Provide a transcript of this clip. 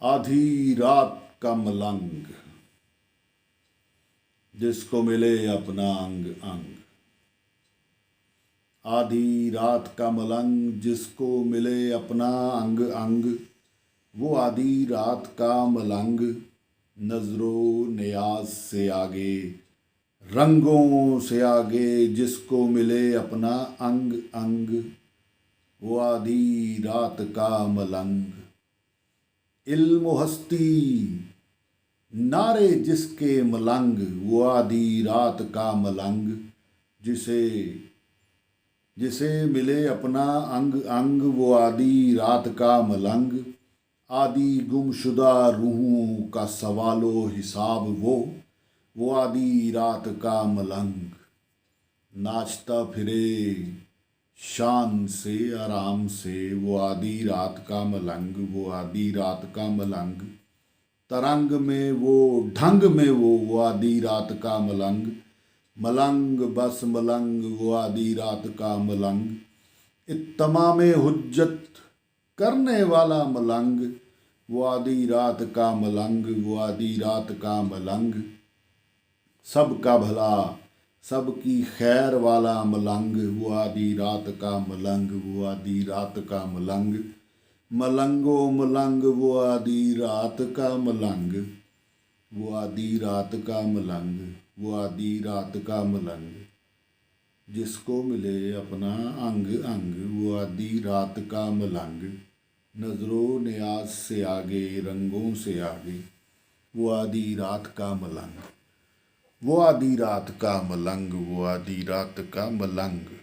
आधी रात का मलंग जिसको मिले अपना अंग अंग। आधी रात का मलंग जिसको मिले अपना अंग अंग। वो आधी रात का मलंग नजरों नियाज से आगे, रंगों से आगे जिसको मिले अपना अंग अंग। वो आधी रात का मलंग इल्म हस्ती नारे जिसके मलंग। वो आधी रात का मलंग जिसे मिले अपना अंग अंग। वो आधी रात का मलंग आदि गुमशुदा रूहों का सवालो हिसाब। वो आधी रात का मलंग नाचता फिरे शान से आराम से। वो आधी रात का मलंग, वो आधी रात का मलंग तरंग में वो ढंग में वो आधी रात का मलंग। मलंग बस मलंग वो आधी रात का मलंग। इत्तमामे हुज्जत करने वाला मलंग। वो आधी रात का मलंग, वो आधी रात का मलंग सबका भला सबकी खैर वाला मलंग। वो आधी रात का मलंग, वो आधी रात का मलंग। मलंगो मलंग वो आधी रात का मलंग। वो आधी रात का मलंग, वो आधी रात का मलंग जिसको मिले अपना अंग अंग। वो आधी रात का मलंग नजरों नियाज से आगे, रंगों से आगे। वो आधी रात का मलंग, वो आधी रात का मलंग, वो आधी रात का मलंग।